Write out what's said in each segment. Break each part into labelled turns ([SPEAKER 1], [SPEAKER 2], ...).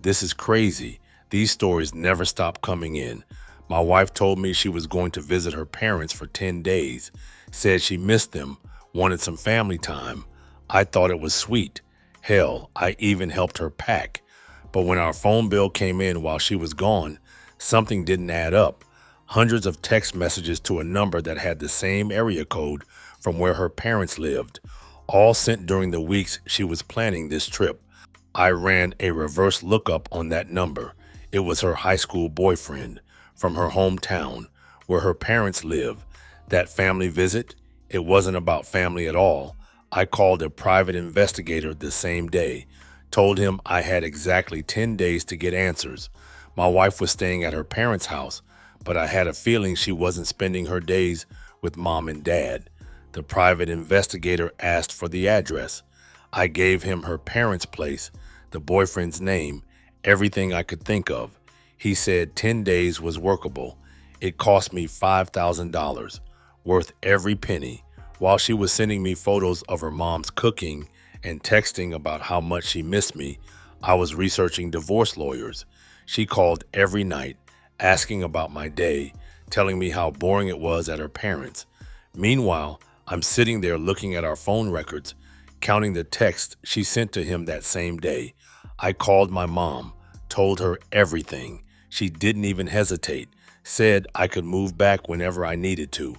[SPEAKER 1] This is crazy. These stories never stop coming in. My wife told me she was going to visit her parents for 10 days, said she missed them, wanted some family time. I thought it was sweet. Hell, I even helped her pack. But when our phone bill came in while she was gone, something didn't add up. Hundreds of text messages to a number that had the same area code from where her parents lived, all sent during the weeks she was planning this trip. I ran a reverse lookup on that number. It was her high school boyfriend from her hometown, where her parents live. That family visit, it wasn't about family at all. I called a private investigator the same day, told him I had exactly 10 days to get answers. My wife was staying at her parents' house, but I had a feeling she wasn't spending her days with mom and dad. The private investigator asked for the address. I gave him her parents' place, the boyfriend's name, everything I could think of. He said 10 days was workable. It cost me $5,000, worth every penny. While she was sending me photos of her mom's cooking and texting about how much she missed me, I was researching divorce lawyers. She called every night, asking about my day, telling me how boring it was at her parents'. Meanwhile, I'm sitting there looking at our phone records, counting the texts she sent to him that same day. I called my mom, told her everything. She didn't even hesitate, said I could move back whenever I needed to.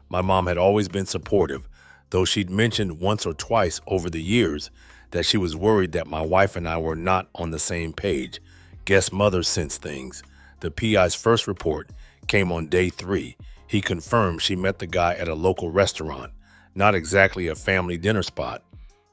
[SPEAKER 1] My mom had always been supportive, though she'd mentioned once or twice over the years that she was worried that my wife and I were not on the same page. Guess mother sensed things. The PI's first report came on day 3. He confirmed she met the guy at a local restaurant, not exactly a family dinner spot.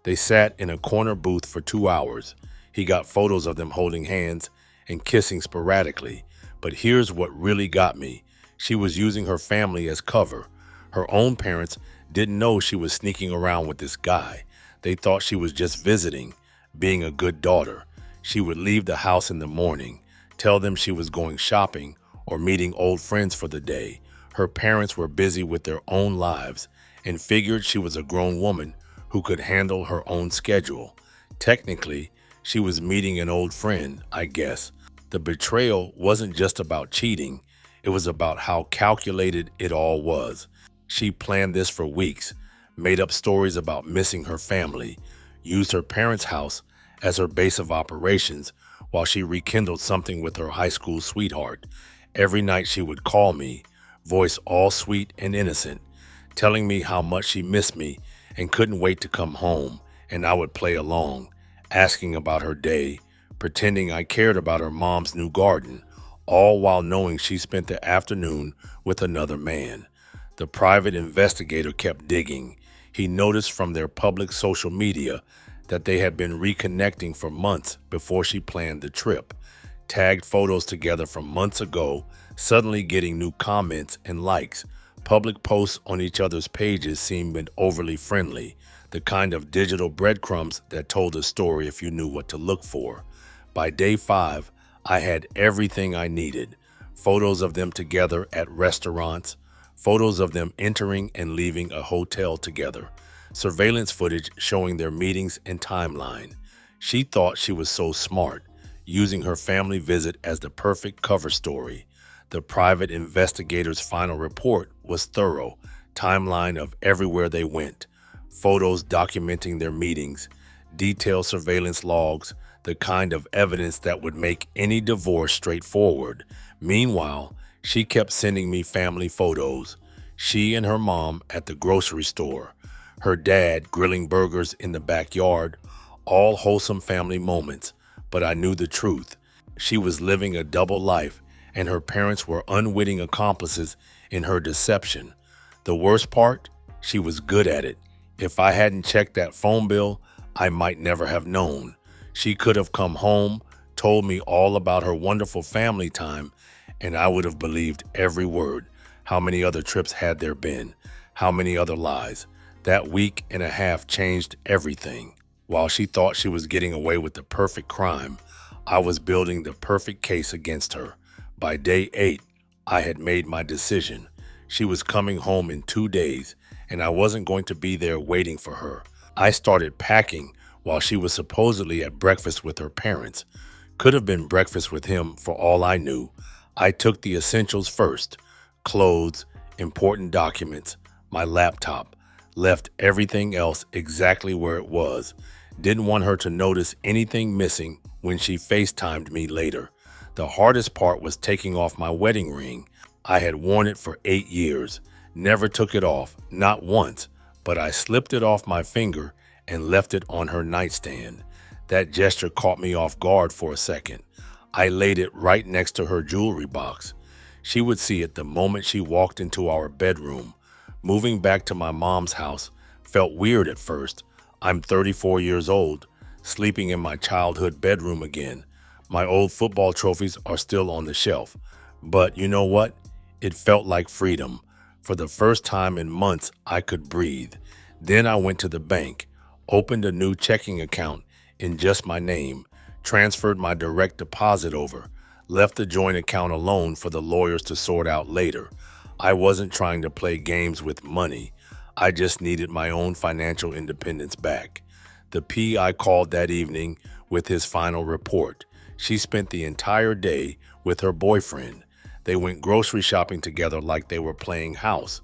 [SPEAKER 1] They sat in a corner booth for 2 hours. He got photos of them holding hands and kissing sporadically. But here's what really got me. She was using her family as cover. Her own parents didn't know she was sneaking around with this guy. They thought she was just visiting, being a good daughter. She would leave the house in the morning, tell them she was going shopping or meeting old friends for the day. Her parents were busy with their own lives and figured she was a grown woman who could handle her own schedule. Technically, she was meeting an old friend, I guess. The betrayal wasn't just about cheating. It was about how calculated it all was. She planned this for weeks, made up stories about missing her family, used her parents' house as her base of operations while she rekindled something with her high school sweetheart. Every night she would call me, voice all sweet and innocent, telling me how much she missed me and couldn't wait to come home, and I would play along, asking about her day, pretending I cared about her mom's new garden, all while knowing she spent the afternoon with another man. The private investigator kept digging. He noticed from their public social media that they had been reconnecting for months before she planned the trip. Tagged photos together from months ago, suddenly getting new comments and likes. Public posts on each other's pages seemed overly friendly, the kind of digital breadcrumbs that told a story if you knew what to look for. By day 5, I had everything I needed. Photos of them together at restaurants, photos of them entering and leaving a hotel together, surveillance footage showing their meetings and timeline. She thought she was so smart, using her family visit as the perfect cover story. The private investigator's final report was thorough, timeline of everywhere they went, photos documenting their meetings, detailed surveillance logs, the kind of evidence that would make any divorce straightforward. Meanwhile, she kept sending me family photos. She and her mom at the grocery store, her dad grilling burgers in the backyard, all wholesome family moments. But I knew the truth. She was living a double life, and her parents were unwitting accomplices in her deception. The worst part? She was good at it. If I hadn't checked that phone bill, I might never have known. She could have come home, told me all about her wonderful family time, and I would have believed every word. How many other trips had there been? How many other lies? That week and a half changed everything. While she thought she was getting away with the perfect crime, I was building the perfect case against her. By day 8, I had made my decision. She was coming home in 2 days, and I wasn't going to be there waiting for her. I started packing while she was supposedly at breakfast with her parents. Could have been breakfast with him for all I knew. I took the essentials first: clothes, important documents, my laptop, left everything else exactly where it was. Didn't want her to notice anything missing when she FaceTimed me later. The hardest part was taking off my wedding ring. I had worn it for 8 years, never took it off, not once, but I slipped it off my finger and left it on her nightstand. That gesture caught me off guard for a second. I laid it right next to her jewelry box. She would see it the moment she walked into our bedroom. Moving back to my mom's house felt weird at first. I'm 34 years old, sleeping in my childhood bedroom again. My old football trophies are still on the shelf. But you know what? It felt like freedom. For the first time in months, I could breathe. Then I went to the bank, opened a new checking account in just my name, transferred my direct deposit over, left the joint account alone for the lawyers to sort out later. I wasn't trying to play games with money. I just needed my own financial independence back. The PI called that evening with his final report. She spent the entire day with her boyfriend. They went grocery shopping together like they were playing house,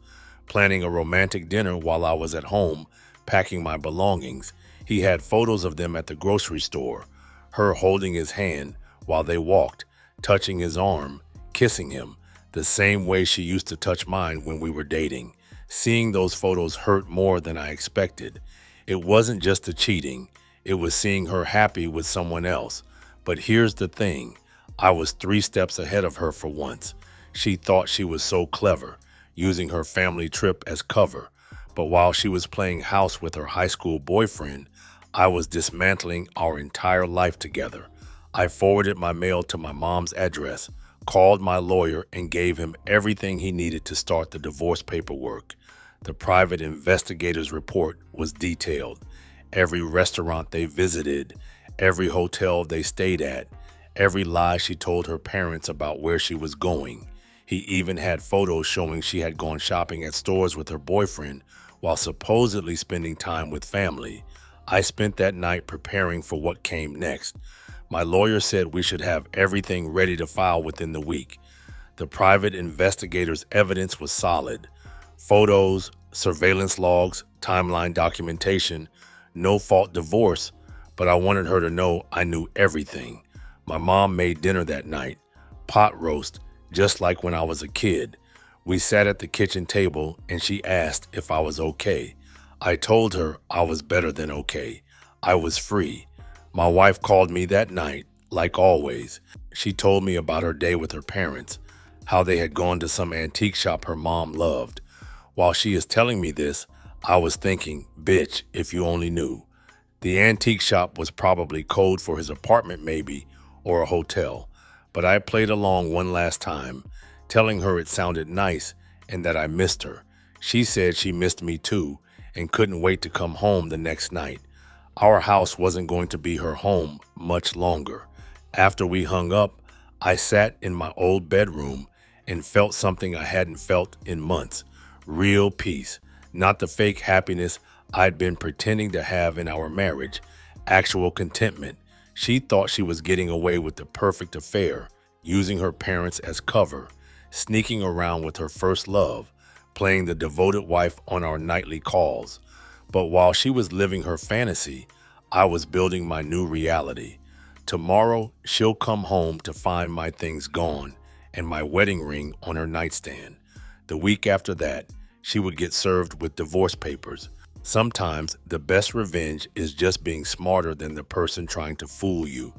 [SPEAKER 1] planning a romantic dinner while I was at home packing my belongings. He had photos of them at the grocery store, her holding his hand while they walked, touching his arm, kissing him, the same way she used to touch mine when we were dating. Seeing those photos hurt more than I expected. It wasn't just the cheating, it was seeing her happy with someone else. But here's the thing, I was 3 steps ahead of her for once. She thought she was so clever, using her family trip as cover. But while she was playing house with her high school boyfriend, I was dismantling our entire life together. I forwarded my mail to my mom's address, called my lawyer, and gave him everything he needed to start the divorce paperwork. The private investigator's report was detailed. Every restaurant they visited, every hotel they stayed at, every lie she told her parents about where she was going. He even had photos showing she had gone shopping at stores with her boyfriend while supposedly spending time with family. I spent that night preparing for what came next. My lawyer said we should have everything ready to file within the week. The private investigator's evidence was solid. Photos, surveillance logs, timeline documentation, no-fault divorce, but I wanted her to know I knew everything. My mom made dinner that night, pot roast, just like when I was a kid. We sat at the kitchen table and she asked if I was okay. I told her I was better than okay. I was free. My wife called me that night, like always. She told me about her day with her parents, how they had gone to some antique shop her mom loved. While she is telling me this, I was thinking, bitch, if you only knew. The antique shop was probably code for his apartment maybe, or a hotel. But I played along one last time, telling her it sounded nice and that I missed her. She said she missed me too and couldn't wait to come home the next night. Our house wasn't going to be her home much longer. After we hung up, I sat in my old bedroom and felt something I hadn't felt in months. Real peace, not the fake happiness I'd been pretending to have in our marriage. Actual contentment. She thought she was getting away with the perfect affair, using her parents as cover, sneaking around with her first love, playing the devoted wife on our nightly calls. But while she was living her fantasy, I was building my new reality. Tomorrow, she'll come home to find my things gone and my wedding ring on her nightstand. The week after that, she would get served with divorce papers. Sometimes the best revenge is just being smarter than the person trying to fool you.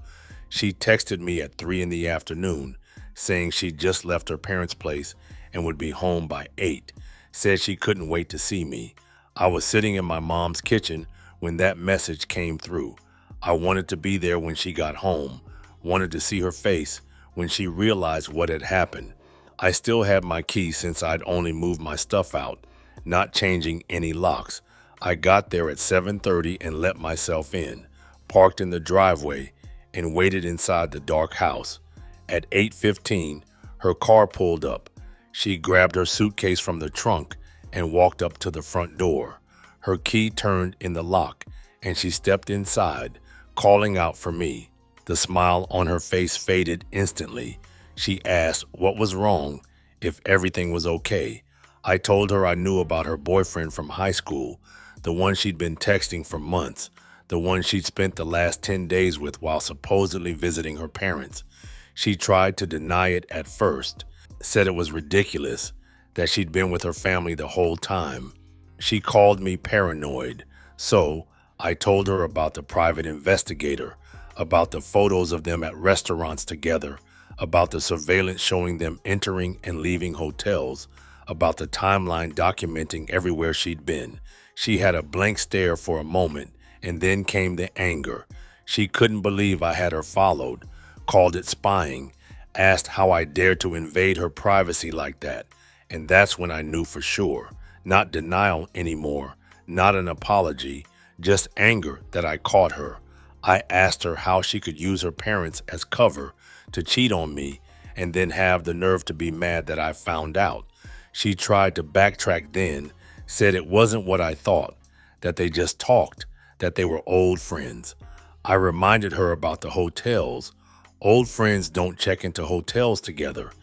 [SPEAKER 1] She texted me at 3 in the afternoon, saying she just left her parents' place and would be home by 8. Said she couldn't wait to see me. I was sitting in my mom's kitchen when that message came through. I wanted to be there when she got home, wanted to see her face when she realized what had happened. I still had my key since I'd only moved my stuff out, not changing any locks. I got there at 7:30 and let myself in, parked in the driveway, and waited inside the dark house. At 8:15, her car pulled up. She grabbed her suitcase from the trunk and walked up to the front door. Her key turned in the lock, and she stepped inside, calling out for me. The smile on her face faded instantly. She asked what was wrong, if everything was okay. I told her I knew about her boyfriend from high school, the one she'd been texting for months, the one she'd spent the last 10 days with while supposedly visiting her parents. She tried to deny it at first, said it was ridiculous, that she'd been with her family the whole time. She called me paranoid, so I told her about the private investigator, about the photos of them at restaurants together, about the surveillance showing them entering and leaving hotels, about the timeline documenting everywhere she'd been. She had a blank stare for a moment, and then came the anger. She couldn't believe I had her followed, called it spying, asked how I dared to invade her privacy like that. And that's when I knew for sure. Not denial anymore, not an apology, just anger that I caught her. I asked her how she could use her parents as cover to cheat on me and then have the nerve to be mad that I found out. She tried to backtrack then, said it wasn't what I thought, that they just talked, that they were old friends. I reminded her about the hotels. Old friends don't check into hotels together.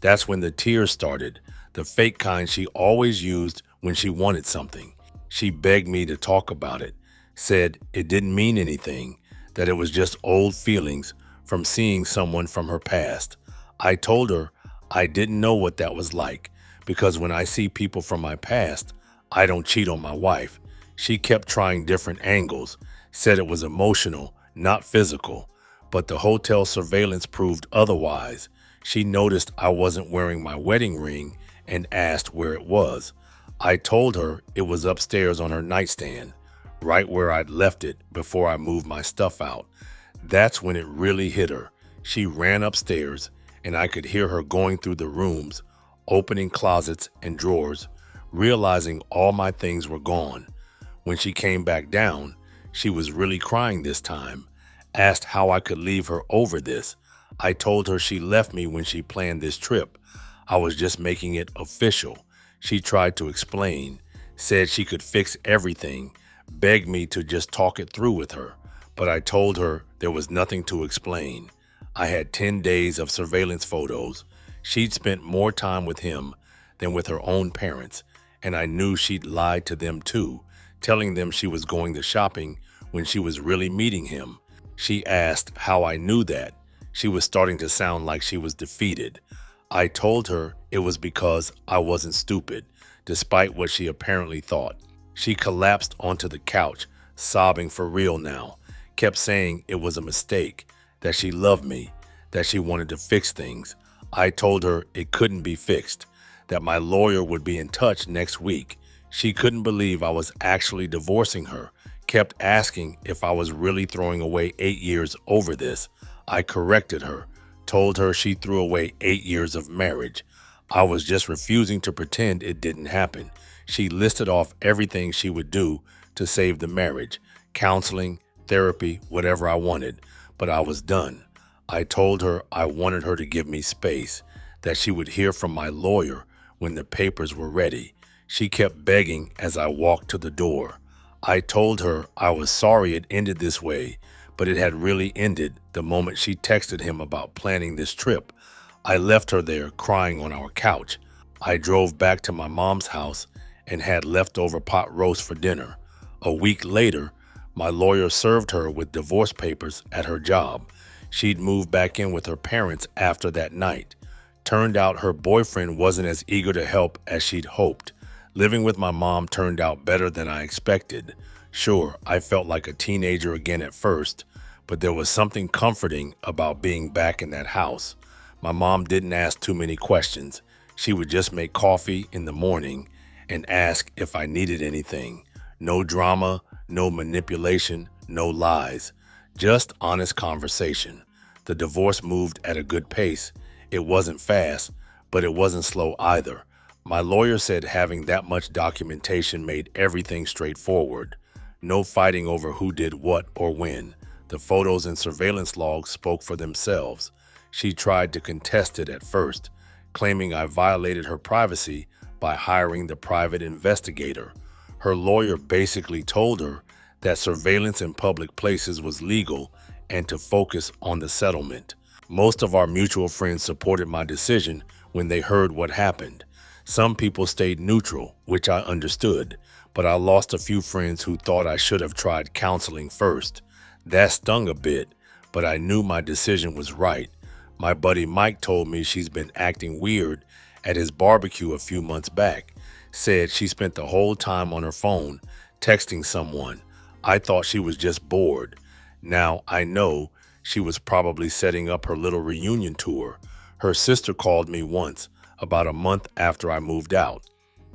[SPEAKER 1] That's when the tears started, the fake kind she always used when she wanted something. She begged me to talk about it, said it didn't mean anything, that it was just old feelings from seeing someone from her past. I told her I didn't know what that was like, because when I see people from my past, I don't cheat on my wife. She kept trying different angles, said it was emotional, not physical, but the hotel surveillance proved otherwise. She noticed I wasn't wearing my wedding ring and asked where it was. I told her it was upstairs on her nightstand, right where I'd left it before I moved my stuff out. That's when it really hit her. She ran upstairs, and I could hear her going through the rooms, opening closets and drawers, realizing all my things were gone. When she came back down, she was really crying this time, asked how I could leave her over this. I told her she left me when she planned this trip. I was just making it official. She tried to explain, said she could fix everything, begged me to just talk it through with her, but I told her there was nothing to explain. I had 10 days of surveillance photos. She'd spent more time with him than with her own parents, and I knew she'd lied to them too, telling them she was going to shopping when she was really meeting him. She asked how I knew that. She was starting to sound like she was defeated. I told her it was because I wasn't stupid, despite what she apparently thought. She collapsed onto the couch, sobbing for real now, kept saying it was a mistake, that she loved me, that she wanted to fix things. I told her it couldn't be fixed, that my lawyer would be in touch next week. She couldn't believe I was actually divorcing her, kept asking if I was really throwing away 8 years over this. I corrected her, told her she threw away 8 years of marriage. I was just refusing to pretend it didn't happen. She listed off everything she would do to save the marriage, counseling, therapy, whatever I wanted, but I was done. I told her I wanted her to give me space, that she would hear from my lawyer when the papers were ready. She kept begging as I walked to the door. I told her I was sorry it ended this way, but it had really ended the moment she texted him about planning this trip. I left her there crying on our couch. I drove back to my mom's house and had leftover pot roast for dinner. A week later, my lawyer served her with divorce papers at her job. She'd moved back in with her parents after that night. Turned out her boyfriend wasn't as eager to help as she'd hoped. Living with my mom turned out better than I expected. Sure, I felt like a teenager again at first, but there was something comforting about being back in that house. My mom didn't ask too many questions. She would just make coffee in the morning and ask if I needed anything. No drama, no manipulation, no lies. Just honest conversation. The divorce moved at a good pace. It wasn't fast, but it wasn't slow either. My lawyer said having that much documentation made everything straightforward. No fighting over who did what or when. The photos and surveillance logs spoke for themselves. She tried to contest it at first, claiming I violated her privacy by hiring the private investigator. Her lawyer basically told her that surveillance in public places was legal and to focus on the settlement. Most of our mutual friends supported my decision when they heard what happened. Some people stayed neutral, which I understood, but I lost a few friends who thought I should have tried counseling first. That stung a bit, but I knew my decision was right. My buddy Mike told me she's been acting weird at his barbecue a few months back. Said she spent the whole time on her phone, texting someone. I thought she was just bored. Now I know she was probably setting up her little reunion tour. Her sister called me once, about a month after I moved out.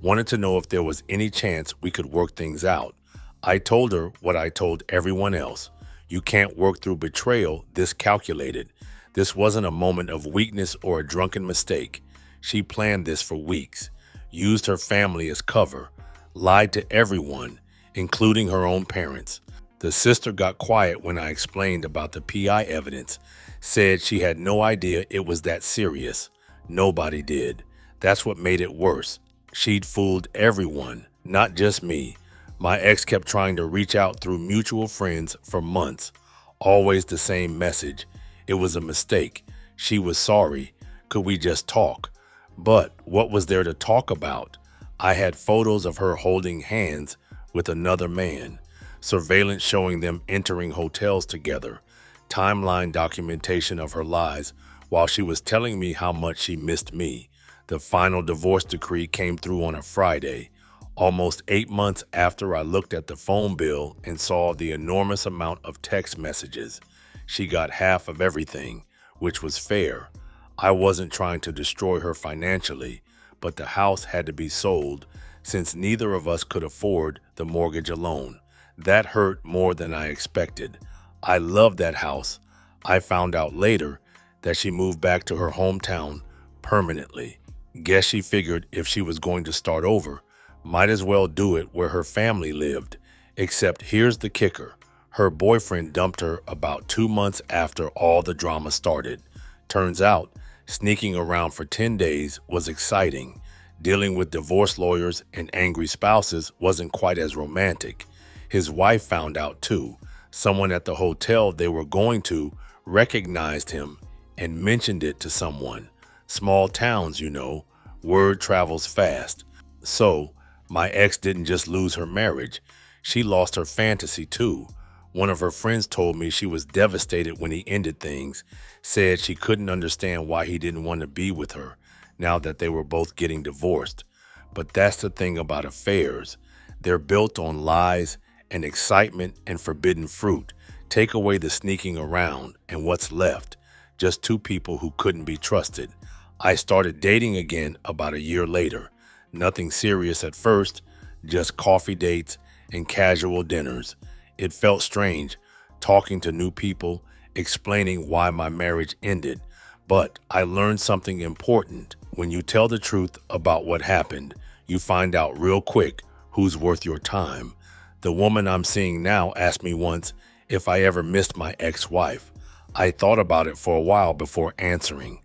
[SPEAKER 1] Wanted to know if there was any chance we could work things out. I told her what I told everyone else. You can't work through betrayal this calculated. This wasn't a moment of weakness or a drunken mistake. She planned this for weeks, used her family as cover, lied to everyone, including her own parents. The sister got quiet when I explained about the PI evidence, said she had no idea it was that serious. Nobody did. That's what made it worse. She'd fooled everyone, not just me. My ex kept trying to reach out through mutual friends for months. Always the same message. It was a mistake. She was sorry. Could we just talk? But what was there to talk about? I had photos of her holding hands with another man, surveillance showing them entering hotels together, timeline documentation of her lies while she was telling me how much she missed me. The final divorce decree came through on a Friday, almost 8 months after I looked at the phone bill and saw the enormous amount of text messages. She got half of everything, which was fair. I wasn't trying to destroy her financially, but the house had to be sold since neither of us could afford the mortgage alone. That hurt more than I expected. I loved that house. I found out later that she moved back to her hometown permanently. Guess she figured if she was going to start over, might as well do it where her family lived. Except here's the kicker. Her boyfriend dumped her about 2 months after all the drama started. Turns out, sneaking around for 10 days was exciting. Dealing with divorce lawyers and angry spouses wasn't quite as romantic. His wife found out too. Someone at the hotel they were going to recognized him and mentioned it to someone. Small towns, you know, word travels fast. So, my ex didn't just lose her marriage, she lost her fantasy too. One of her friends told me she was devastated when he ended things, said she couldn't understand why he didn't want to be with her now that they were both getting divorced. But that's the thing about affairs. They're built on lies and excitement and forbidden fruit. Take away the sneaking around and what's left? Just two people who couldn't be trusted. I started dating again about a year later. Nothing serious at first, just coffee dates and casual dinners. It felt strange, talking to new people, explaining why my marriage ended. But I learned something important. When you tell the truth about what happened, you find out real quick who's worth your time. The woman I'm seeing now asked me once if I ever missed my ex-wife. I thought about it for a while before answering.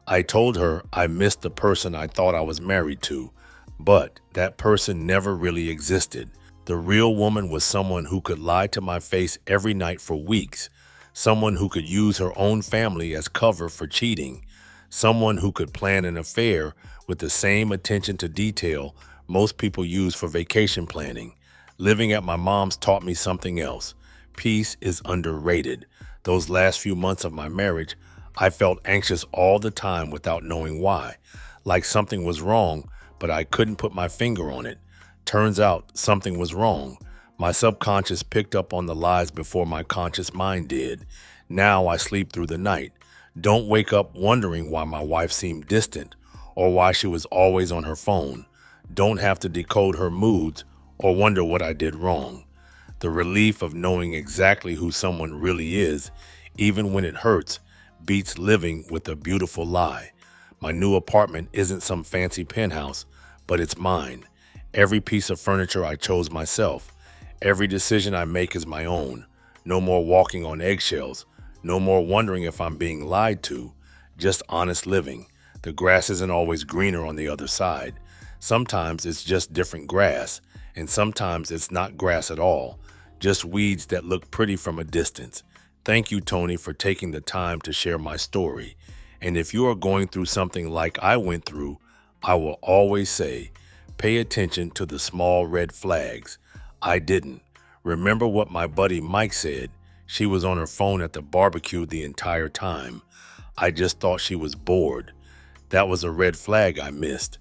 [SPEAKER 1] I told her I missed the person I thought I was married to, but that person never really existed. The real woman was someone who could lie to my face every night for weeks, someone who could use her own family as cover for cheating, someone who could plan an affair with the same attention to detail most people use for vacation planning. Living at my mom's taught me something else. Peace is underrated. Those last few months of my marriage, I felt anxious all the time without knowing why, like something was wrong, but I couldn't put my finger on it. Turns out something was wrong. My subconscious picked up on the lies before my conscious mind did. Now I sleep through the night. Don't wake up wondering why my wife seemed distant or why she was always on her phone. Don't have to decode her moods or wonder what I did wrong. The relief of knowing exactly who someone really is, even when it hurts, beats living with a beautiful lie. My new apartment isn't some fancy penthouse, but it's mine. Every piece of furniture I chose myself. Every decision I make is my own. No more walking on eggshells. No more wondering if I'm being lied to. Just honest living. The grass isn't always greener on the other side. Sometimes it's just different grass, and sometimes it's not grass at all. Just weeds that look pretty from a distance. Thank you, Tony, for taking the time to share my story. And if you are going through something like I went through, I will always say, pay attention to the small red flags. I didn't. Remember what my buddy Mike said? She was on her phone at the barbecue the entire time. I just thought she was bored. That was a red flag I missed.